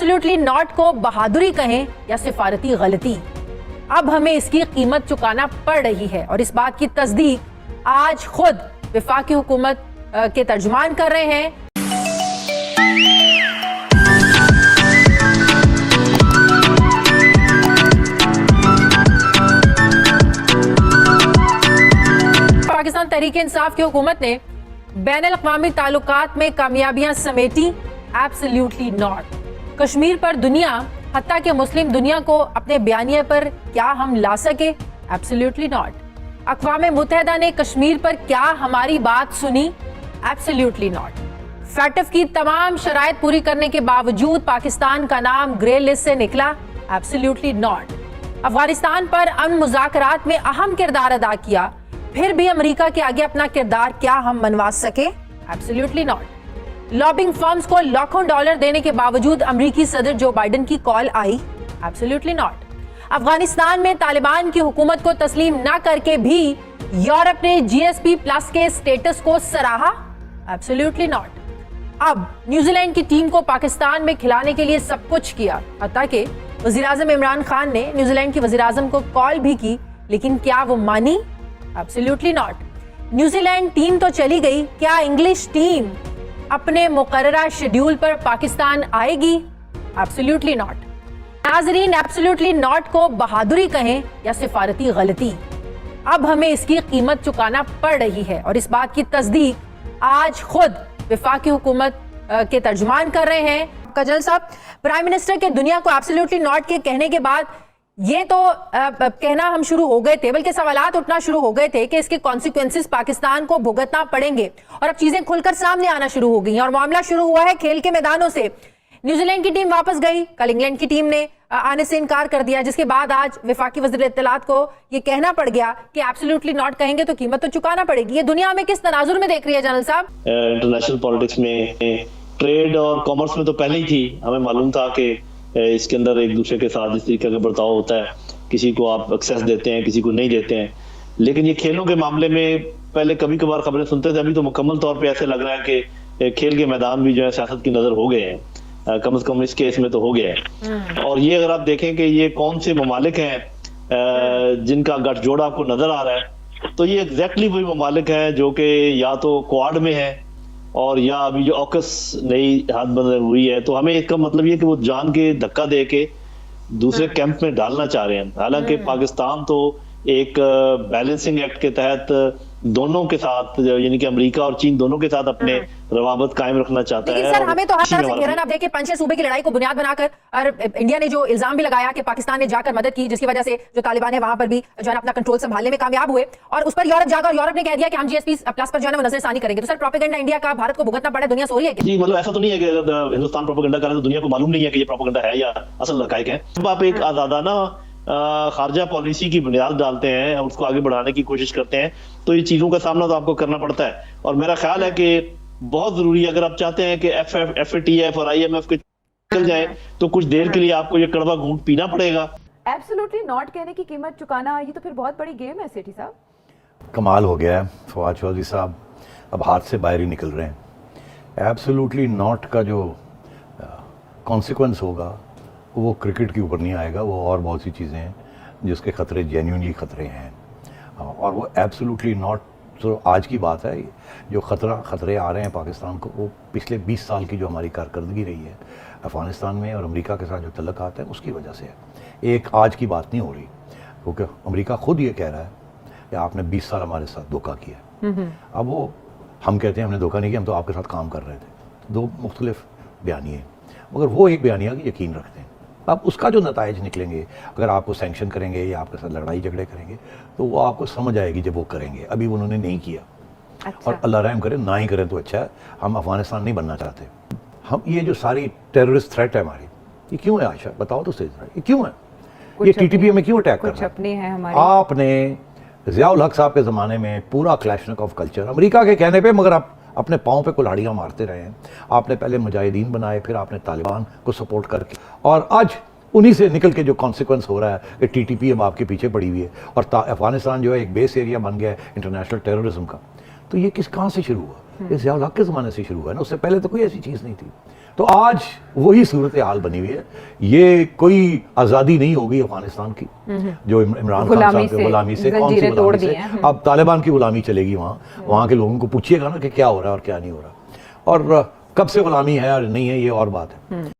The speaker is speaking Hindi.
एब्सोल्युटली नॉट को बहादुरी कहें या सिफारती गलती, अब हमें इसकी कीमत चुकाना पड़ रही है और इस बात की तस्दीक आज खुद वफाकी हुकूमत के तर्जुमान कर रहे हैं। पाकिस्तान तहरीक इंसाफ की हुकूमत ने बैनुल अक़वामी ताल्लुकात में कामयाबियां समेटी, एब्सोल्युटली नॉट। कश्मीर पर दुनिया, हत्ता कि मुस्लिम दुनिया को अपने बयानिए पर क्या हम ला सके, एब्सोल्युटली नॉट। अक़वाम मुत्तहिदा ने कश्मीर पर क्या हमारी बात सुनी, एब्सोल्युटली नॉट। फैटफ की तमाम शराइत पूरी करने के बावजूद पाकिस्तान का नाम ग्रे लिस्ट से निकला, एब्सोल्युटली नॉट। अफगानिस्तान पर अमन मुज़ाकरात में अहम किरदार अदा किया, फिर भी अमेरिका के आगे अपना किरदार क्या हम मनवा सके, एब्सोल्युटली नॉट। लॉबिंग फर्म्स को लाखों डॉलर देने के बावजूद अमेरिकी सदर जो बाइडेन की call I, absolutely not. Afghanistan में तालिबान की हुकूमत को तस्लीम न करके भी यूरोप ने GSP प्लस के स्टेटस को सराहा, एब्सोल्युटली नॉट। अब न्यूजीलैंड की टीम को पाकिस्तान में खिलाने के लिए सब कुछ किया, हत्ता कि वज़ीर-ए-आज़म इमरान खान ने न्यूजीलैंड के वज़ीर-ए-आज़म को कॉल भी की, लेकिन क्या वो मानी, एब्सोल्युटली नॉट। न्यूजीलैंड टीम तो चली गई, क्या इंग्लिश टीम अपने मुकर्ररा शेड्यूल पर पाकिस्तान आएगी, एब्सोल्युटली नॉट। नाज़रीन, एब्सोल्युटली नॉट को बहादुरी कहें या सिफारती गलती, अब हमें इसकी कीमत चुकाना पड़ रही है और इस बात की तस्दीक आज खुद वफाकी हुकूमत के तर्जुमान कर रहे हैं। कजल साहब, प्राइम मिनिस्टर के दुनिया को एब्सोल्युटली नॉट के कहने के बाद ये तो कहना हम शुरू हो गए थे, बल्कि सवालात उठना शुरू हो गए थे कि इसके कॉन्सिक्वेंसेस पाकिस्तान को भुगतना पड़ेंगे और अब चीजें खुलकर सामने आना शुरू हो गई हैं और मामला शुरू हुआ है खेल के मैदानों से। न्यूजीलैंड की टीम वापस गई, कल इंग्लैंड की टीम ने आने से इनकार कर दिया, जिसके बाद आज वफाकी वज़ीर इत्तलात को ये कहना पड़ गया कि एब्सोल्युटली नॉट कहेंगे तो कीमत तो चुकाना पड़ेगी। ये दुनिया में किस तनाजुर में देख रही है जनरल साहब? इंटरनेशनल पॉलिटिक्स में, ट्रेड और कॉमर्स में तो पहले ही थी, हमें मालूम था कि इसके अंदर एक दूसरे के साथ इस तरीके का बर्ताव होता है, किसी को आप एक्सेस देते हैं, किसी को नहीं देते हैं। लेकिन ये खेलों के मामले में पहले कभी कभार खबरें सुनते थे, अभी तो मुकम्मल तौर पे ऐसे लग रहा है कि खेल के मैदान भी जो है सियासत की नजर हो गए हैं, कम से कम इस केस में तो हो गया है। और ये अगर आप देखें कि ये कौन से ममालिक हैं जिनका गठजोड़ आपको नजर आ रहा है, तो ये एग्जैक्टली वही ममालिक हैं जो कि या तो क्वाड में है और या अभी जो ऑकस नई हाथबंदी हुई है। तो हमें इसका मतलब ये कि वो जान के धक्का दे के दूसरे कैंप में डालना चाह रहे हैं। हालांकि पाकिस्तान तो एक बैलेंसिंग एक्ट के तहत दोनों के साथ, यानी कि अमेरिका और चीन दोनों के साथ अपने रवाबत कायम रखना चाहता है। सर, हमें तो हर तरह से घेरन आप देखिए, 5-6 सूबे की लड़ाई को बुनियाद बनाकर और इंडिया ने जो इल्जाम भी लगाया कि पाकिस्तान ने जाकर मदद की, जिसकी वजह से जो तालिबान है वहां पर भी जो है अपना कंट्रोल संभालने में कामयाब हुए, और उस पर यूरोप जाकर और यूरोप ने कह दिया कि हम GSP प्लस पर जो है नजरसानी करेंगे। तो सर, प्रोपेगेंडा इंडिया का भारत को भुगतना पड़ा, दुनिया सो रही है जी? मतलब ऐसा तो नहीं है कि अगर हिंदुस्तान प्रोपेगेंडा करे तो दुनिया को मालूम नहीं है कि ये प्रोपेगेंडा है या असल हकायक है। जब आप एक आजादाना खारजा पॉलिसी की बुनियाद डालते हैं और उसको आगे बढ़ाने की कोशिश करते हैं, तो ये चीजों का सामना तो आपको करना पड़ता है। और मेरा ख्याल है कि बहुत जरूरी है, अगर आप चाहते हैं कि FATF और IMF के चल जाए तो कुछ देर के लिए आपको ये कड़वा घूंट पीना पड़ेगा। एब्सोल्युटली नॉट कहने की कीमत चुकाना, ये तो फिर बहुत बड़ी गेम है सेठी साहब। कमाल हो गया है, फवाद चौधरी साहब अब हाथ से बाहर ही निकल रहे हैं। एब्सोल्युटली नॉट का जो कॉन्सिक्वेंस होगा वो क्रिकेट के ऊपर नहीं आएगा, वो और बहुत सी चीज़ें हैं जिसके ख़तरे जेन्युइनली ख़तरे हैं। और वो एब्सोल्युटली नॉट तो आज की बात है, जो ख़तरे आ रहे हैं पाकिस्तान को, वो पिछले 20 साल की जो हमारी कारकर्दगी रही है अफ़गानिस्तान में और अमेरिका के साथ जो तल्लुकात हैं उसकी वजह से है। एक आज की बात नहीं हो रही, क्योंकि अमेरिका खुद ये कह रहा है कि आपने 20 साल हमारे साथ धोखा किया। अब वो हम कहते हैं हमने धोखा नहीं किया, हम तो आपके साथ काम कर रहे थे। दो मुख्तलिफ बयानिए, मगर वो एक बयानिया की यकीन रखते हैं। अब उसका जो नताइज निकलेंगे, अगर आपको सैंक्शन करेंगे या आपके साथ लड़ाई झगड़े करेंगे, तो वो आपको समझ आएगी जब वो करेंगे। अभी उन्होंने नहीं किया। अच्छा। और अल्लाह रहम करे, ना ही करें तो अच्छा है। हम अफगानिस्तान नहीं बनना चाहते। हम ये जो सारी टेररिस्ट थ्रेट है हमारी, ये क्यों है आयशा? बताओ तो सही, ये क्यों है? ये TTP में क्यों अटैक कर रहा है? आपने ज़ियाउल हक साहब के ज़माने में पूरा क्लैशनिकोव कल्चर अमेरिका के कहने पर, मगर आप अपने पाँव पे कुल्हाड़ियाँ मारते रहे हैं। आपने पहले मुजाहिदीन बनाए, फिर आपने तालिबान को सपोर्ट करके, और आज उन्हीं से निकल के जो कॉन्सिक्वेंस हो रहा है कि TTP अब आपके पीछे पड़ी हुई है और अफगानिस्तान जो है एक बेस एरिया बन गया है इंटरनेशनल टेररिज्म का। तो ये कहाँ से शुरू हुआ? ये ज़ियाउल हक के ज़माने से शुरू हुआ है ना, उससे पहले तो कोई ऐसी चीज़ नहीं थी। तो आज वही सूरत हाल बनी हुई है। ये कोई आज़ादी नहीं होगी अफगानिस्तान की, जो इमरान खान साहब के गुलामी से, कौन सी जंजीरें तोड़ गुलामी दी से, हैं। अब तालिबान की गुलामी चलेगी वहाँ के लोगों को पूछिएगा ना कि क्या हो रहा है और क्या नहीं हो रहा, और कब से गुलामी है और नहीं है ये और बात है।